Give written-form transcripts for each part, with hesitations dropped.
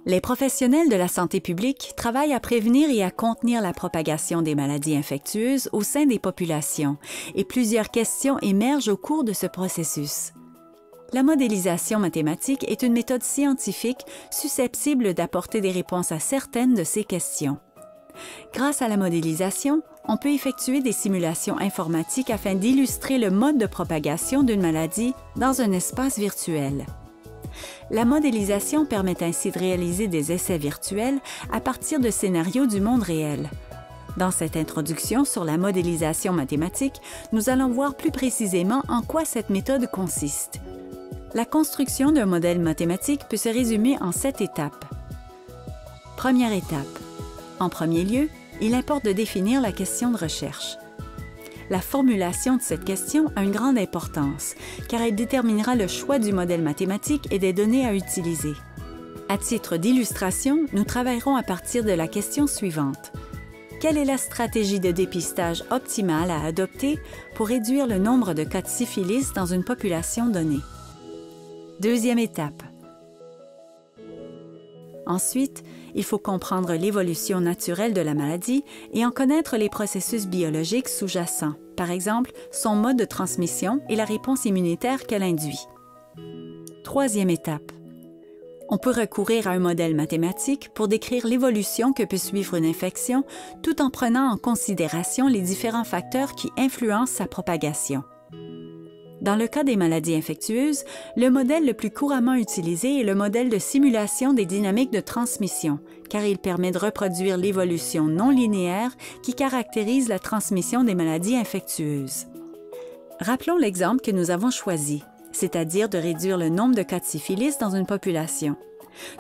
Les professionnels de la santé publique travaillent à prévenir et à contenir la propagation des maladies infectieuses au sein des populations, et plusieurs questions émergent au cours de ce processus. La modélisation mathématique est une méthode scientifique susceptible d'apporter des réponses à certaines de ces questions. Grâce à la modélisation, on peut effectuer des simulations informatiques afin d'illustrer le mode de propagation d'une maladie dans un espace virtuel. La modélisation permet ainsi de réaliser des essais virtuels à partir de scénarios du monde réel. Dans cette introduction sur la modélisation mathématique, nous allons voir plus précisément en quoi cette méthode consiste. La construction d'un modèle mathématique peut se résumer en 7 étapes. Première étape. En premier lieu, il importe de définir la question de recherche. La formulation de cette question a une grande importance, car elle déterminera le choix du modèle mathématique et des données à utiliser. À titre d'illustration, nous travaillerons à partir de la question suivante. Quelle est la stratégie de dépistage optimale à adopter pour réduire le nombre de cas de syphilis dans une population donnée? Deuxième étape. Ensuite, il faut comprendre l'évolution naturelle de la maladie et en connaître les processus biologiques sous-jacents, par exemple son mode de transmission et la réponse immunitaire qu'elle induit. Troisième étape. On peut recourir à un modèle mathématique pour décrire l'évolution que peut suivre une infection tout en prenant en considération les différents facteurs qui influencent sa propagation. Dans le cas des maladies infectieuses, le modèle le plus couramment utilisé est le modèle de simulation des dynamiques de transmission, car il permet de reproduire l'évolution non linéaire qui caractérise la transmission des maladies infectieuses. Rappelons l'exemple que nous avons choisi, c'est-à-dire de réduire le nombre de cas de syphilis dans une population.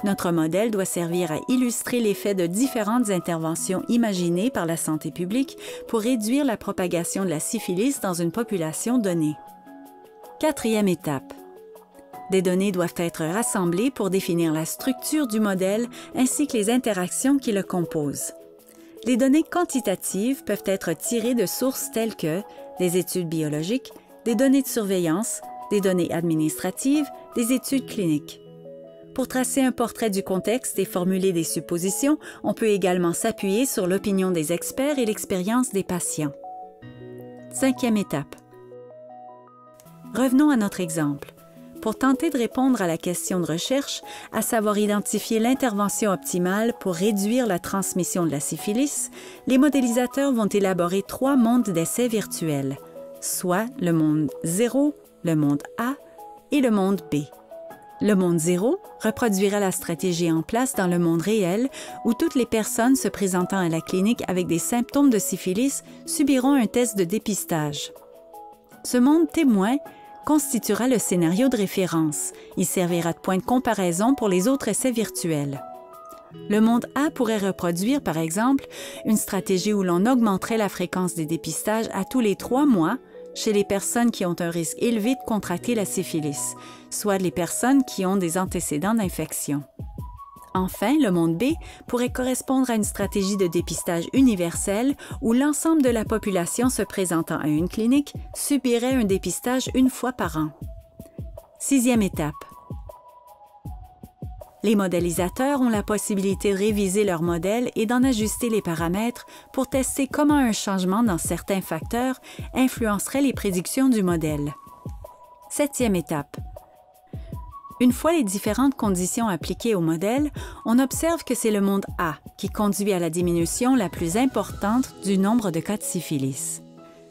Notre modèle doit servir à illustrer l'effet de différentes interventions imaginées par la santé publique pour réduire la propagation de la syphilis dans une population donnée. Quatrième étape. Des données doivent être rassemblées pour définir la structure du modèle ainsi que les interactions qui le composent. Les données quantitatives peuvent être tirées de sources telles que des études biologiques, des données de surveillance, des données administratives, des études cliniques. Pour tracer un portrait du contexte et formuler des suppositions, on peut également s'appuyer sur l'opinion des experts et l'expérience des patients. Cinquième étape. Revenons à notre exemple. Pour tenter de répondre à la question de recherche, à savoir identifier l'intervention optimale pour réduire la transmission de la syphilis, les modélisateurs vont élaborer 3 mondes d'essais virtuels, soit le monde 0, le monde A et le monde B. Le monde 0 reproduira la stratégie en place dans le monde réel où toutes les personnes se présentant à la clinique avec des symptômes de syphilis subiront un test de dépistage. Ce monde témoin constituera le scénario de référence. Il servira de point de comparaison pour les autres essais virtuels. Le monde A pourrait reproduire, par exemple, une stratégie où l'on augmenterait la fréquence des dépistages à tous les 3 mois chez les personnes qui ont un risque élevé de contracter la syphilis, soit les personnes qui ont des antécédents d'infection. Enfin, le monde B pourrait correspondre à une stratégie de dépistage universelle où l'ensemble de la population se présentant à une clinique subirait un dépistage 1 fois par an. Sixième étape. Les modélisateurs ont la possibilité de réviser leur modèle et d'en ajuster les paramètres pour tester comment un changement dans certains facteurs influencerait les prédictions du modèle. Septième étape. Une fois les différentes conditions appliquées au modèle, on observe que c'est le monde A qui conduit à la diminution la plus importante du nombre de cas de syphilis.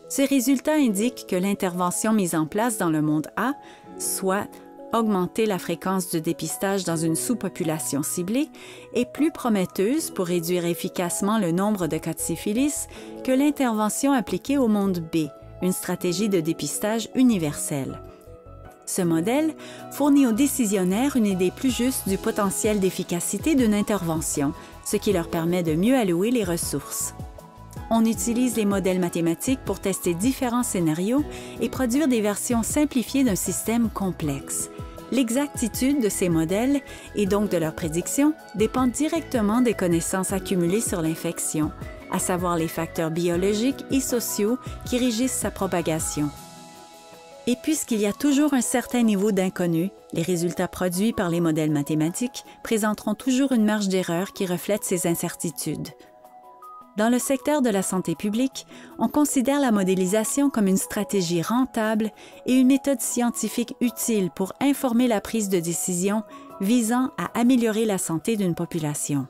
Ces résultats indiquent que l'intervention mise en place dans le monde A, soit augmenter la fréquence de dépistage dans une sous-population ciblée, est plus prometteuse pour réduire efficacement le nombre de cas de syphilis que l'intervention appliquée au monde B, une stratégie de dépistage universelle. Ce modèle fournit aux décisionnaires une idée plus juste du potentiel d'efficacité d'une intervention, ce qui leur permet de mieux allouer les ressources. On utilise les modèles mathématiques pour tester différents scénarios et produire des versions simplifiées d'un système complexe. L'exactitude de ces modèles, et donc de leurs prédictions, dépend directement des connaissances accumulées sur l'infection, à savoir les facteurs biologiques et sociaux qui régissent sa propagation. Et puisqu'il y a toujours un certain niveau d'inconnu, les résultats produits par les modèles mathématiques présenteront toujours une marge d'erreur qui reflète ces incertitudes. Dans le secteur de la santé publique, on considère la modélisation comme une stratégie rentable et une méthode scientifique utile pour informer la prise de décision visant à améliorer la santé d'une population.